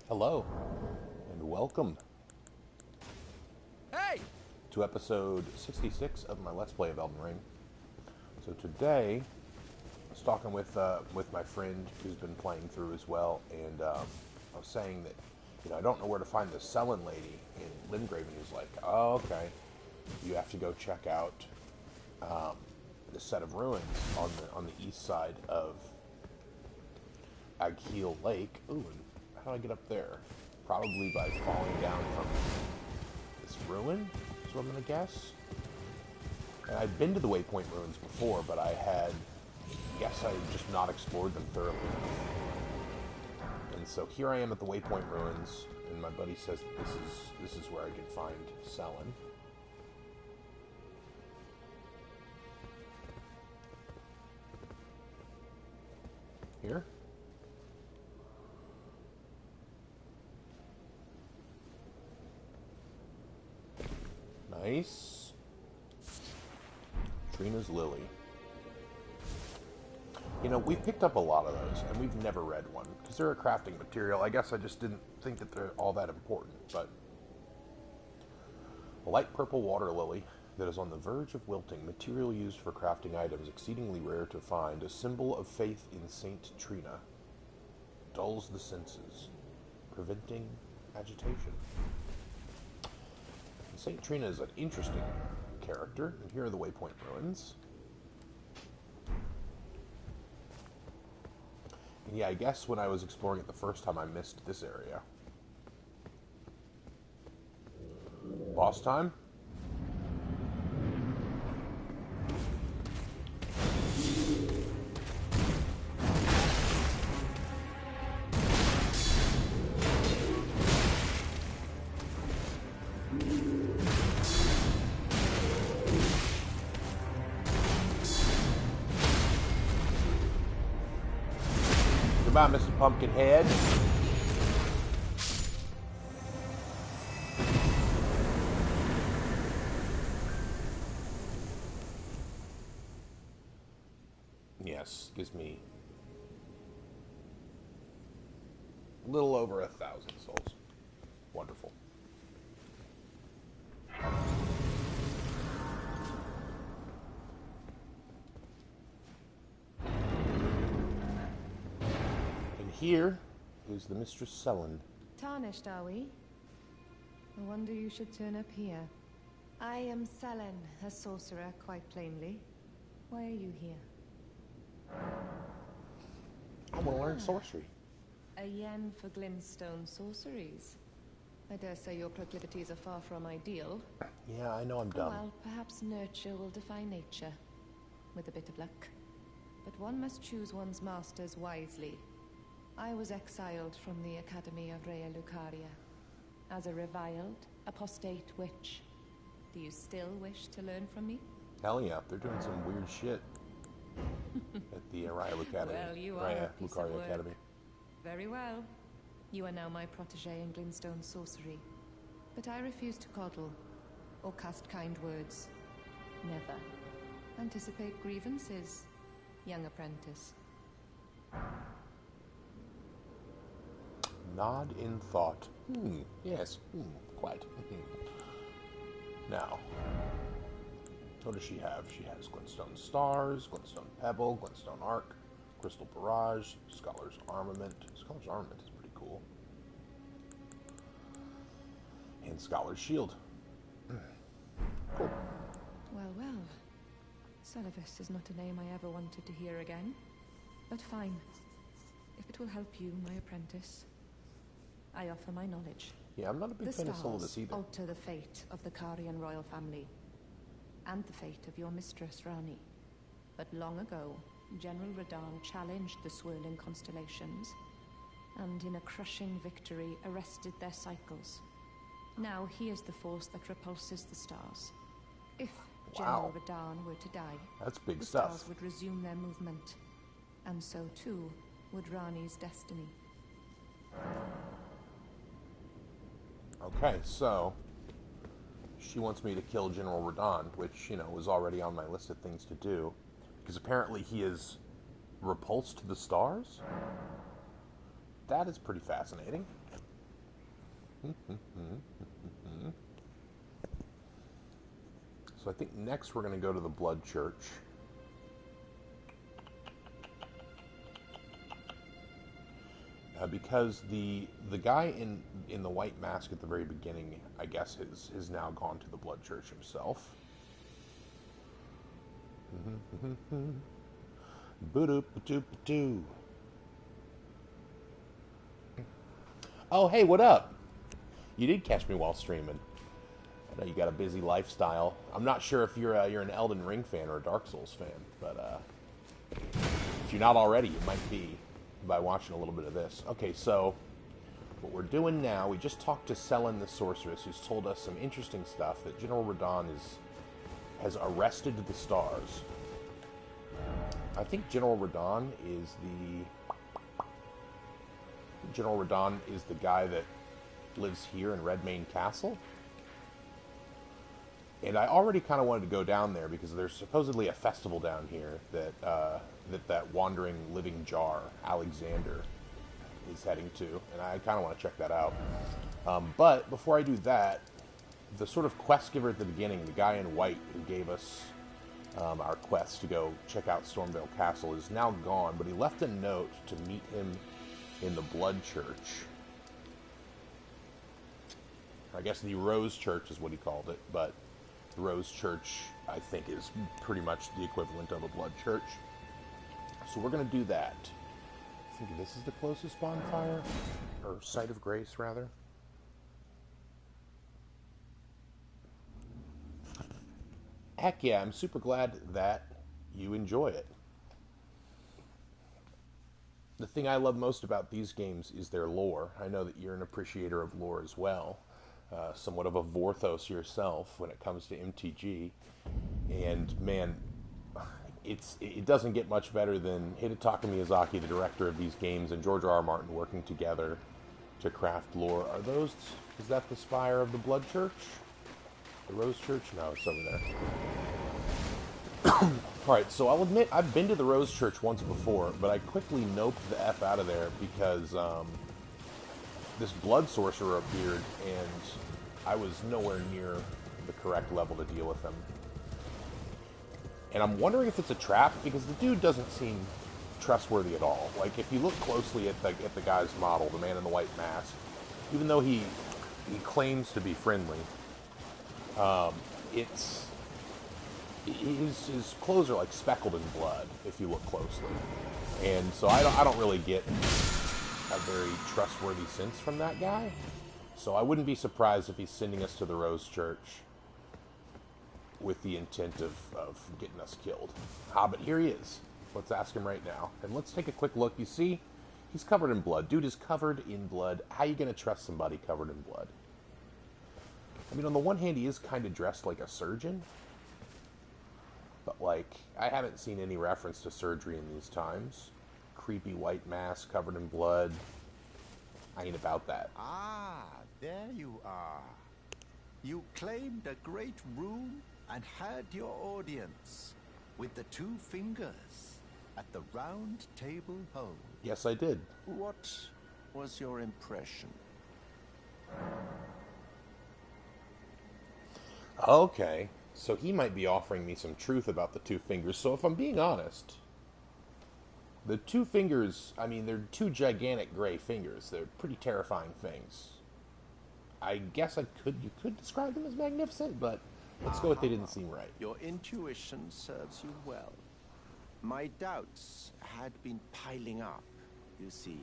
Hello, and welcome Hey! to episode 66 of my Let's Play of Elden Ring. So today, I was talking with my friend who's been playing through as well, and I was saying that, I don't know where to find the Sellen lady in Limgrave, and he was like, oh, okay, you have to go check out the set of ruins on the east side of Agheel Lake. Ooh, and how do I get up there? Probably by falling down from this ruin, is what I'm going to guess. And I'd been to the Waypoint ruins before, but I guess I had just not explored them thoroughly enough. And so here I am at the Waypoint ruins, and my buddy says this is where I can find Sellen. Here. Nice. Trina's Lily. We've picked up a lot of those, and we've never read one, because they're a crafting material. I guess I just didn't think that they're all that important, but... A light purple water lily that is on the verge of wilting, material used for crafting items, exceedingly rare to find, a symbol of faith in Saint Trina. Dulls the senses, preventing agitation. Saint Trina is an interesting character, and here are the Waypoint ruins. And yeah, I guess when I was exploring it the first time, I missed this area. Boss time? Goodbye, Mr. Pumpkinhead. Yes, gives me a little over 1,000 souls. Wonderful. And here is the Mistress Sellen. Tarnished, are we? No wonder you should turn up here. I am Sellen, a sorcerer, quite plainly. Why are you here? I want to learn sorcery. A yen for glintstone sorceries. I dare say your proclivities are far from ideal. Yeah, I know I'm dumb. Well, perhaps nurture will defy nature, with a bit of luck. But one must choose one's masters wisely. I was exiled from the Academy of Rea Lucaria as a reviled, apostate witch. Do you still wish to learn from me? Hell yeah, they're doing some weird shit at the Rea Academy. Well, you are a piece of Lucaria work. Academy. Very well. You are now my protege in glintstone sorcery. But I refuse to coddle or cast kind words. Never. Anticipate grievances, young apprentice. Nod in thought. Yes. Quite. Now, what does she have? She has glintstone stars, glintstone pebble, glintstone arc, crystal barrage, scholar's armament. Scholar's armament is pretty cool. And scholar's shield. Cool. Well, well. Sullivis is not a name I ever wanted to hear again. But fine. If it will help you, my apprentice, I offer my knowledge. Yeah, I'm not a big fan of The Sullivis stars either. alter the fate of the Carian royal family, and the fate of your mistress, Rani. But long ago, General Radahn challenged the swirling constellations, and in a crushing victory arrested their cycles. Now he is the force that repulses the stars. If General Radahn were to die, That's big the stuff. stars would resume their movement, and so too would Rani's destiny. Okay, so she wants me to kill General Radahn, which, was already on my list of things to do, because apparently he is repulsed to the stars? That is pretty fascinating. So I think next we're going to go to the Blood Church. Because the guy in the white mask at the very beginning, I guess, has now gone to the Blood Church himself. Boo-doop-a-doop-a-doo. Oh, hey, what up? You did catch me while streaming. I know you got a busy lifestyle. I'm not sure if you're an Elden Ring fan or a Dark Souls fan, but if you're not already, you might be by watching a little bit of this. Okay, so what we're doing now, we just talked to Sellen the Sorceress, who's told us some interesting stuff, that General Radahn has arrested the stars. I think General Radahn is the guy that lives here in Redmane Castle. And I already kind of wanted to go down there because there's supposedly a festival down here that wandering living jar, Alexander, is heading to. And I kind of want to check that out. But before I do that, the sort of quest giver at the beginning, the guy in white who gave us our quest to go check out Stormvale Castle, is now gone. But he left a note to meet him in the Blood Church. I guess the Rose Church is what he called it, but the Rose Church, I think, is pretty much the equivalent of a Blood Church. So we're going to do that. I think this is the closest bonfire, or site of grace, rather. Heck yeah, I'm super glad that you enjoy it. The thing I love most about these games is their lore. I know that you're an appreciator of lore as well. Somewhat of a Vorthos yourself when it comes to MTG. And man, it doesn't get much better than Hidetaka Miyazaki, the director of these games, and George R.R. Martin working together to craft lore. Is that the spire of the Blood Church? The Rose Church? No, it's over there. Alright, so I'll admit I've been to the Rose Church once before, but I quickly noped the F out of there because this blood sorcerer appeared and I was nowhere near the correct level to deal with him. And I'm wondering if it's a trap, because the dude doesn't seem trustworthy at all. Like, if you look closely at the guy's model, the man in the white mask, even though he claims to be friendly, his clothes are like speckled in blood if you look closely, and so I don't really get a very trustworthy sense from that guy. So I wouldn't be surprised if he's sending us to the Rose Church with the intent of getting us killed. But here he is. Let's ask him right now, and let's take a quick look. You see, he's covered in blood. Dude is covered in blood. How are you gonna trust somebody covered in blood? I mean, on the one hand, he is kind of dressed like a surgeon. But, like, I haven't seen any reference to surgery in these times. Creepy white mask covered in blood. I ain't about that. Ah, there you are. You claimed a great room and had your audience with the two fingers at the round table hole. Yes, I did. What was your impression? Okay. So he might be offering me some truth about the two fingers. So if I'm being honest, the two fingers, I mean, they're two gigantic gray fingers. They're pretty terrifying things. I guess you could describe them as magnificent, but let's go with they didn't seem right. Your intuition serves you well. My doubts had been piling up, you see.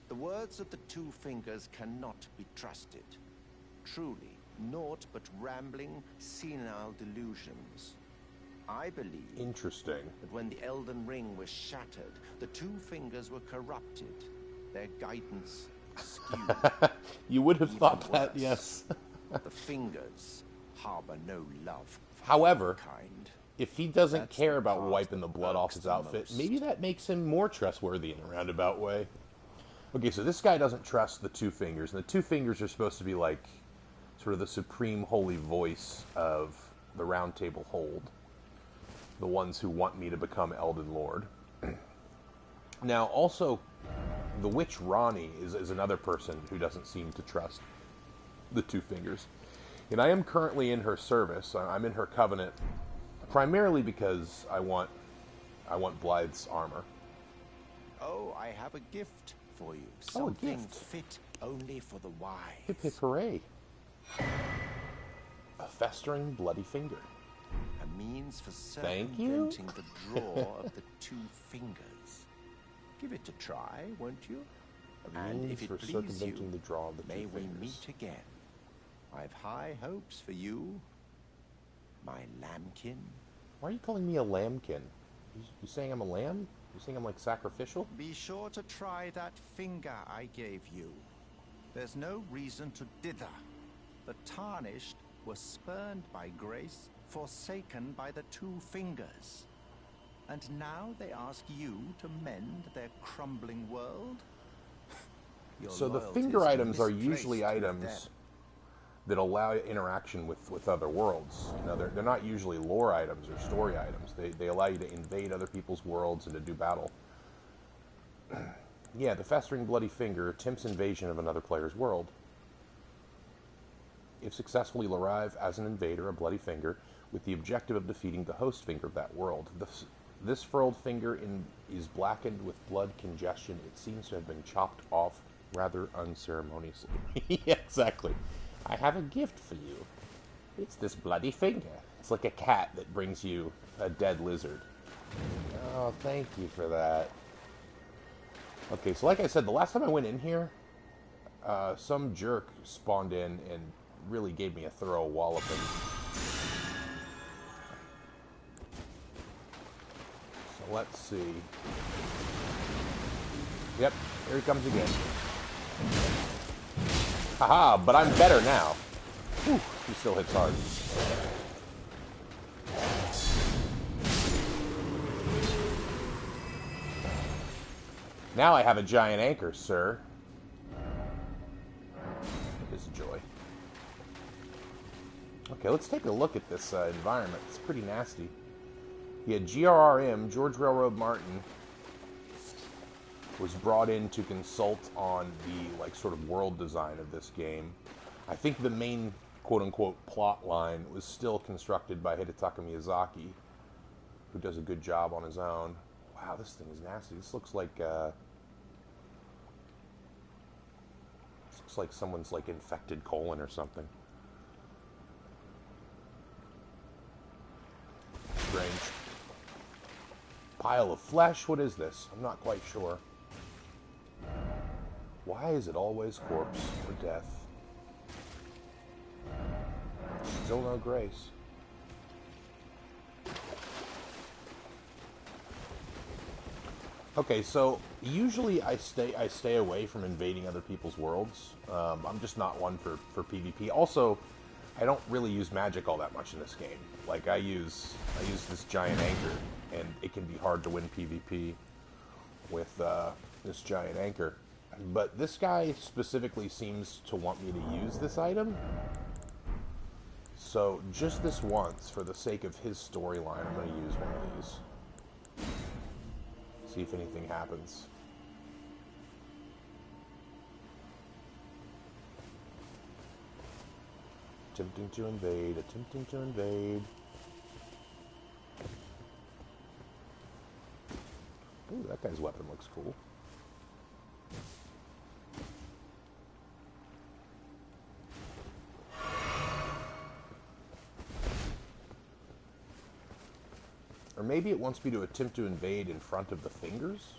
The words of the two fingers cannot be trusted. Truly. Naught but rambling, senile delusions. I believe Interesting. that when the Elden Ring was shattered, the two fingers were corrupted, their guidance skewed. You would have Even thought that, worse, yes. the fingers harbor no love for However, mankind. if he doesn't That's care the about part wiping the that blood off irks his the outfit, most. maybe that makes him more trustworthy in a roundabout way. Okay, so this guy doesn't trust the two fingers, and the two fingers are supposed to be like sort of the supreme holy voice of the Round Table Hold, the ones who want me to become Elden Lord. Now, also, the witch Ronnie is another person who doesn't seem to trust the Two Fingers. And I am currently in her service. I'm in her covenant primarily because I want Blythe's armor. Oh, I have a gift for you. Oh, a Something gift. fit only for the wise. Hip hip hooray. A festering bloody finger. A means for Thank you. circumventing the draw of the Two Fingers. Give it a try, won't you? A And means if it for please circumventing you, the draw of the may Two we Fingers. meet again. I've high hopes for you, my lambkin. Why are you calling me a lambkin? You saying I'm a lamb? You saying I'm like sacrificial? Be sure to try that finger I gave you. There's no reason to dither. The tarnished were spurned by grace, forsaken by the Two Fingers. And now they ask you to mend their crumbling world? Your So the loyalties finger items are misplaced usually with items them. that allow interaction with other worlds. You know, they're not usually lore items or story items. They allow you to invade other people's worlds and to do battle. Yeah, the Festering Bloody Finger attempts invasion of another player's world. If successful, you'll arrive as an invader, a bloody finger, with the objective of defeating the host finger of that world. This furled finger is blackened with blood congestion. It seems to have been chopped off rather unceremoniously. Yeah, exactly. I have a gift for you. It's this bloody finger. It's like a cat that brings you a dead lizard. Oh, thank you for that. Okay, so like I said, the last time I went in here, some jerk spawned in and really gave me a thorough walloping. So let's see. Yep, here he comes again. Haha, but I'm better now. Whew, he still hits hard. Now I have a giant anchor, sir. It is a joy. Okay, let's take a look at this environment. It's pretty nasty. He had GRRM, George Railroad Martin, was brought in to consult on the sort of world design of this game. I think the main quote-unquote plot line was still constructed by Hidetaka Miyazaki, who does a good job on his own. Wow, this thing is nasty. This looks like someone's infected colon or something. Strange. Pile of flesh? What is this? I'm not quite sure. Why is it always corpse or death? Still no grace. Okay, so usually I stay away from invading other people's worlds. I'm just not one for PvP. Also, I don't really use magic all that much in this game. Like I use this giant anchor, and it can be hard to win PvP with this giant anchor. But this guy specifically seems to want me to use this item. So just this once, for the sake of his storyline, I'm going to use one of these. See if anything happens. Attempting to invade, attempting to invade. Ooh, that guy's weapon looks cool. Or maybe it wants me to attempt to invade in front of the fingers?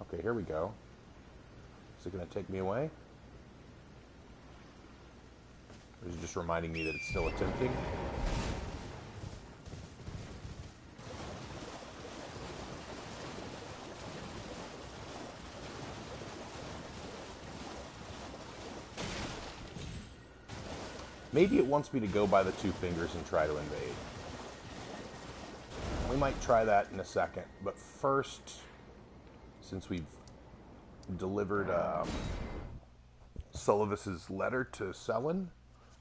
Okay, here we go. Is it going to take me away? Or is it just reminding me that it's still attempting? Maybe it wants me to go by the two fingers and try to invade. We might try that in a second, but first, since we've delivered Sullivis's letter to Sellen,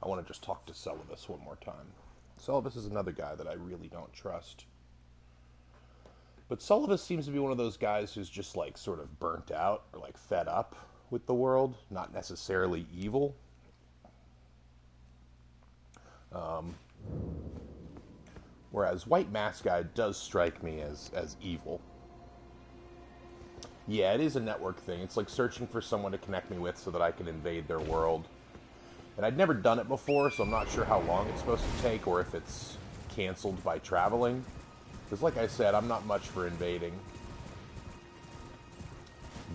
I want to just talk to Sullivis one more time. Sullivis is another guy that I really don't trust. But Sullivan seems to be one of those guys who's just like sort of burnt out or like fed up with the world, not necessarily evil. Whereas White Mask Guy does strike me as evil. Yeah, it is a network thing. It's like searching for someone to connect me with so that I can invade their world. And I'd never done it before, so I'm not sure how long it's supposed to take or if it's canceled by traveling. Because like I said, I'm not much for invading.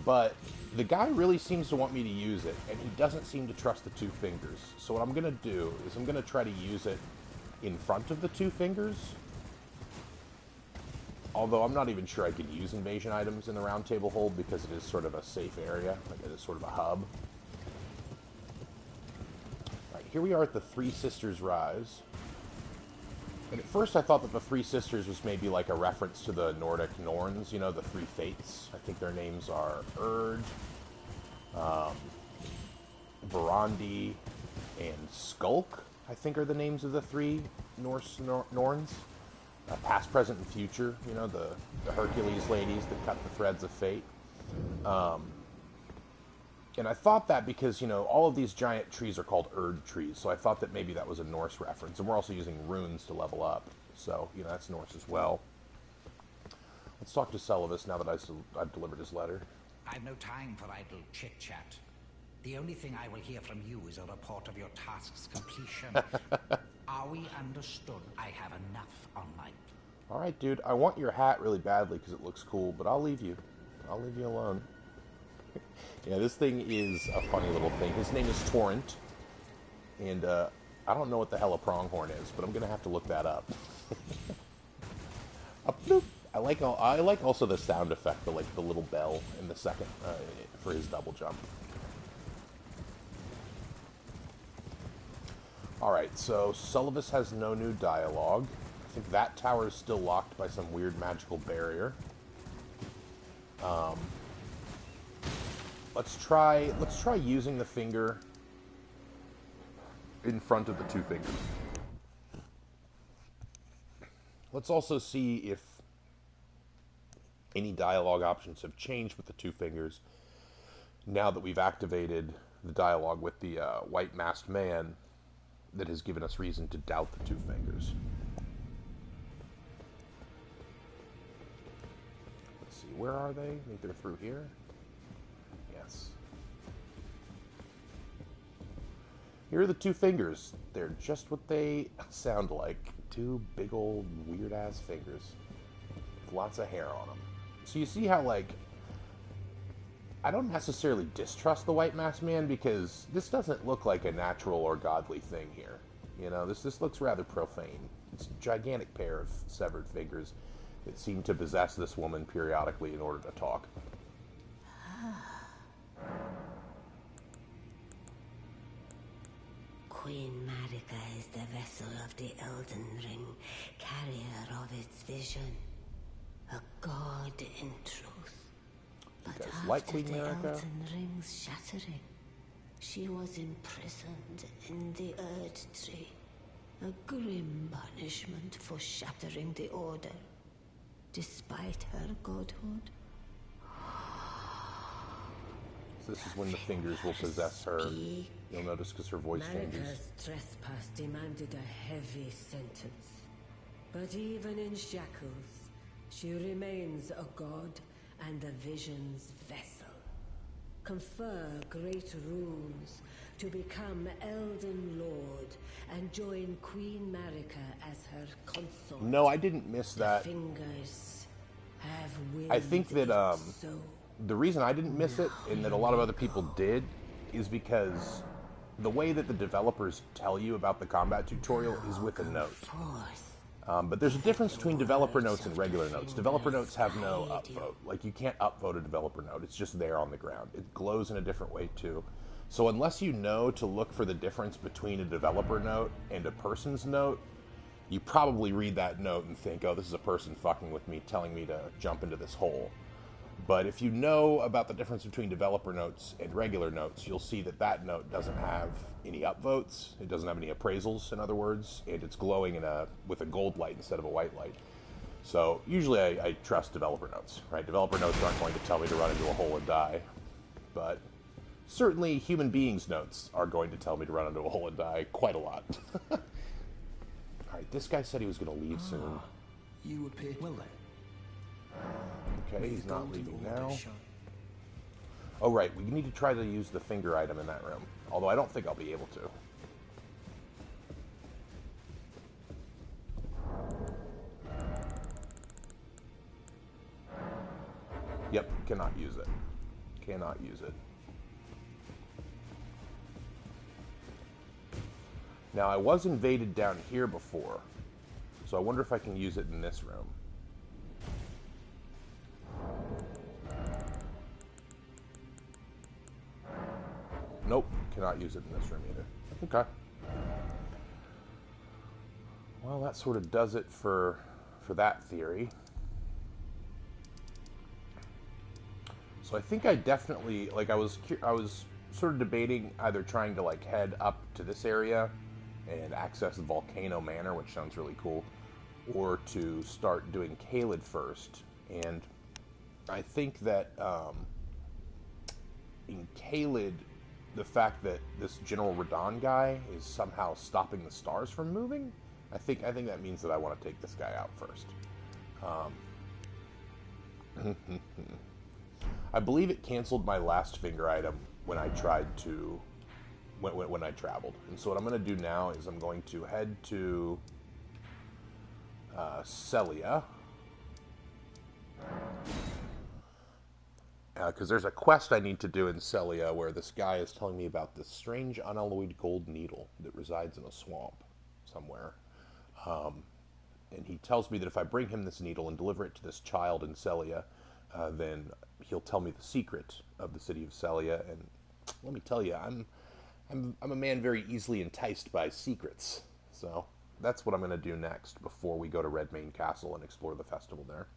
But the guy really seems to want me to use it, and he doesn't seem to trust the two fingers. So what I'm going to do is I'm going to try to use it in front of the two fingers. Although I'm not even sure I could use invasion items in the round table hold because it is sort of a safe area. Like it is sort of a hub. Alright, here we are at the Three Sisters Rise. And at first I thought that the Three Sisters was maybe like a reference to the Nordic Norns, you know, the Three Fates. I think their names are Urd, Verandi, and Skulk, I think are the names of the three Norse Norns. Past, present, and future, you know, the Hercules ladies that cut the threads of fate. And I thought that because, you know, all of these giant trees are called Erd trees, so I thought that maybe that was a Norse reference. And we're also using runes to level up, so, you know, that's Norse as well. Let's talk to Sullivan now that I've delivered his letter. I've no time for idle chit-chat. The only thing I will hear from you is a report of your task's completion. Are we understood? I have enough on my... All right, dude, I want your hat really badly because it looks cool, but I'll leave you. I'll leave you alone. Yeah, this thing is a funny little thing. His name is Torrent, and I don't know what the hell a pronghorn is, but I'm gonna have to look that up. I like also the sound effect, the little bell in the second for his double jump. All right, so Sullivan has no new dialogue. I think that tower is still locked by some weird magical barrier. Let's try using the finger in front of the two fingers. Let's also see if any dialogue options have changed with the two fingers now that we've activated the dialogue with the white masked man that has given us reason to doubt the two fingers. Let's see, where are they? I think they're through here. Yes. Here are the two fingers. They're just what they sound like. Two big old weird-ass fingers with lots of hair on them. So you see how, like, I don't necessarily distrust the white masked man because this doesn't look like a natural or godly thing here. You know, this looks rather profane. It's a gigantic pair of severed fingers that seem to possess this woman periodically in order to talk. Queen Marika is the vessel of the Elden Ring, carrier of its vision. A god in truth. But after the Elden Ring's shattering, she was imprisoned in the Erd Tree. A grim punishment for shattering the Order, despite her godhood. So this is when the fingers will possess her. You'll notice because her voice changes. Marika's trespass demanded a heavy sentence. But even in shackles, she remains a god and a vision's vessel. Confer great runes to become Elden Lord and join Queen Marika as her consort. No, I didn't miss that. The fingers have willed I think that so. the reason I didn't miss it, and that a lot of other people did, is because the way that the developers tell you about the combat tutorial is with a note. But there's a difference between developer notes and regular notes. Developer notes have no upvote. Like, you can't upvote a developer note. It's just there on the ground. It glows in a different way, too. So unless you know to look for the difference between a developer note and a person's note, you probably read that note and think, oh, this is a person fucking with me, telling me to jump into this hole. But if you know about the difference between developer notes and regular notes, you'll see that that note doesn't have any upvotes. It doesn't have any appraisals, in other words, and it's glowing with a gold light instead of a white light. So usually I trust developer notes, right? Developer notes aren't going to tell me to run into a hole and die, but certainly human beings' notes are going to tell me to run into a hole and die quite a lot. All right, this guy said he was going to leave soon. You appear well then. Okay, he's not leaving now. Oh, right, we need to try to use the finger item in that room, although I don't think I'll be able to. Yep, cannot use it. Cannot use it. Now, I was invaded down here before, so I wonder if I can use it in this room. Nope, cannot use it in this room either. Okay. Well, that sort of does it for that theory. So I think I definitely, like, I was sort of debating either trying to, like, head up to this area and access the Volcano Manor, which sounds really cool, or to start doing Caelid first. And I think that in Caelid, the fact that this General Radon guy is somehow stopping the stars from moving, I think that means that I want to take this guy out first. I believe it canceled my last finger item when I tried to, when I traveled. And so what I'm going to do now is I'm going to head to Celia. Because there's a quest I need to do in Celia where this guy is telling me about this strange unalloyed gold needle that resides in a swamp somewhere. And he tells me that if I bring him this needle and deliver it to this child in Celia, then he'll tell me the secret of the city of Celia. And let me tell you, I'm a man very easily enticed by secrets. So that's what I'm going to do next before we go to Redmane Castle and explore the festival there.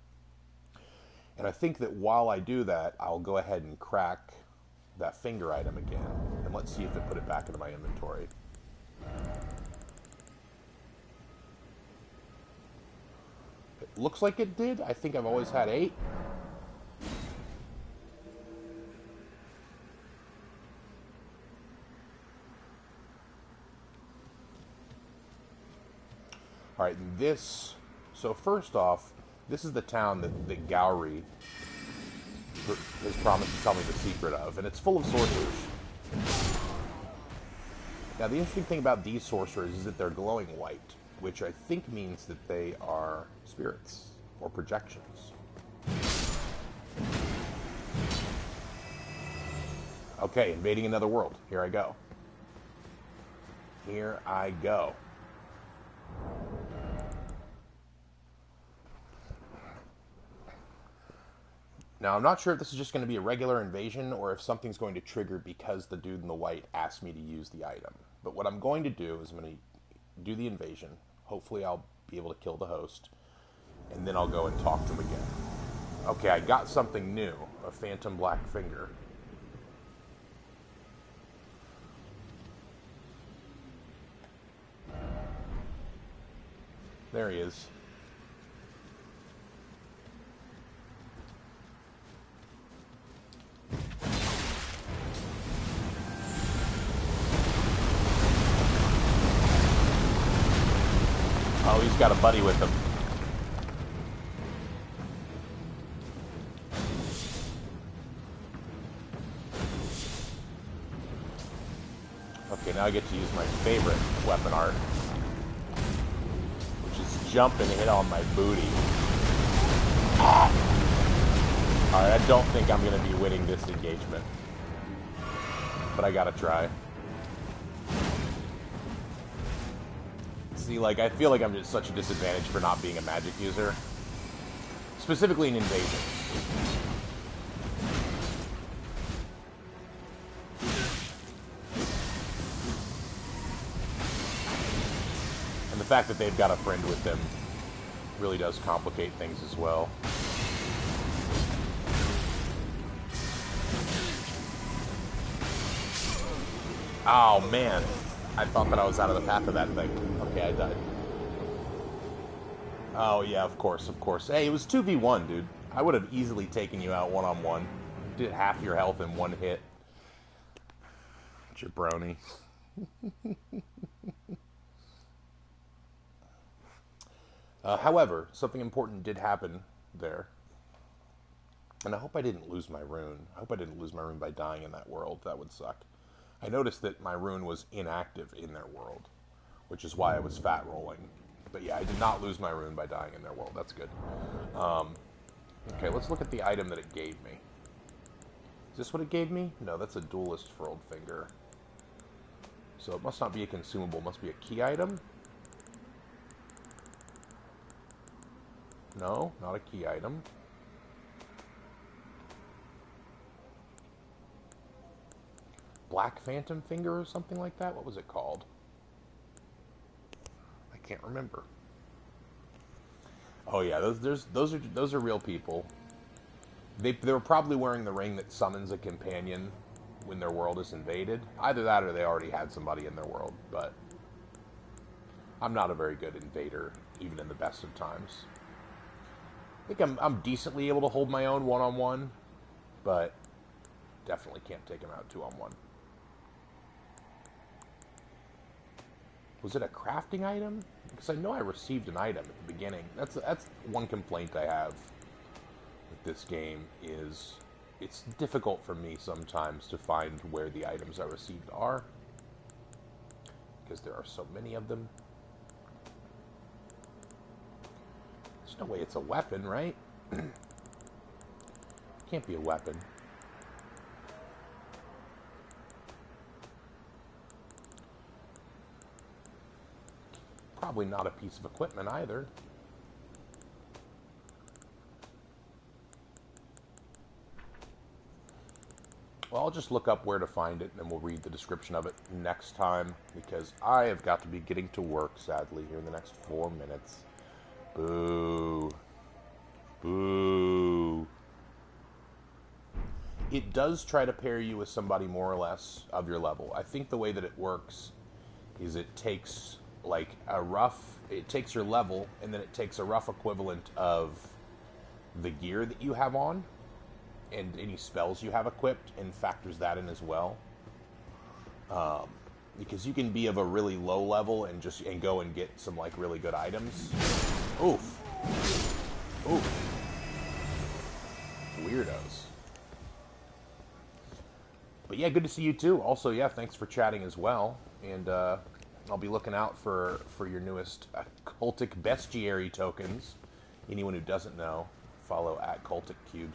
And I think that while I do that, I'll go ahead and crack that finger item again. And let's see if it put it back into my inventory. It looks like it did. I think I've always had 8. All right, this... So first off, this is the town that Gowry has promised to tell me the secret of, and it's full of sorcerers. Now, the interesting thing about these sorcerers is that they're glowing white, which I think means that they are spirits or projections. Okay, invading another world. Here I go. Here I go. Now, I'm not sure if this is just going to be a regular invasion or if something's going to trigger because the dude in the white asked me to use the item. But what I'm going to do is I'm going to do the invasion. Hopefully I'll be able to kill the host. And then I'll go and talk to him again. Okay, I got something new. A phantom black finger. There he is. Oh, he's got a buddy with him. Okay, now I get to use my favorite weapon art, which is jump and hit on my booty. Alright, I don't think I'm going to be winning this engagement, but I gotta try. See, like, I feel like I'm just such a disadvantage for not being a magic user. Specifically in invasion. And the fact that they've got a friend with them really does complicate things as well. Oh, man. I thought that I was out of the path of that thing. Okay, I died. Oh, yeah, of course, of course. Hey, it was 2v1, dude. I would have easily taken you out one-on-one. Did half your health in one hit. Jabroni. However, something important did happen there. And I hope I didn't lose my rune. I hope I didn't lose my rune by dying in that world. That would suck. I noticed that my rune was inactive in their world, which is why I was fat rolling. But yeah, I did not lose my rune by dying in their world. That's good. Okay, let's look at the item that it gave me. Is this what it gave me? No, that's a duelist furled finger. So it must not be a consumable. It must be a key item. No, not a key item. Black Phantom Finger or something like that? What was it called? I can't remember. Oh yeah, those are real people. They were probably wearing the ring that summons a companion when their world is invaded. Either that or they already had somebody in their world, but I'm not a very good invader, even in the best of times. I think I'm decently able to hold my own one-on-one, but definitely can't take him out two-on-one. Was it a crafting item? Because I know I received an item at the beginning. That's one complaint I have with this game is it's difficult for me sometimes to find where the items I received are, because there are so many of them. There's no way it's a weapon, right? Can't be a weapon. Probably not a piece of equipment either. Well, I'll just look up where to find it, and then we'll read the description of it next time, because I have got to be getting to work, sadly, here in the next 4 minutes. Boo. Boo. It does try to pair you with somebody more or less of your level. I think the way that it works is it takes it takes your level, and then it takes a rough equivalent of the gear that you have on and any spells you have equipped, and factors that in as well. Because you can be of a really low level and go and get some really good items. Oof. Oof. Weirdos. But yeah, good to see you too. Also, yeah, thanks for chatting as well. And I'll be looking out for your newest cultic bestiary tokens. Anyone who doesn't know, follow at Cultic Cube,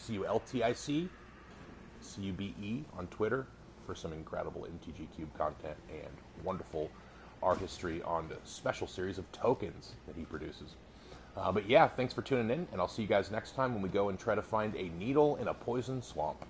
CULTIC, CUBE on Twitter for some incredible MTG Cube content and wonderful art history on the special series of tokens that he produces. But yeah, thanks for tuning in, and I'll see you guys next time when we go and try to find a needle in a poison swamp.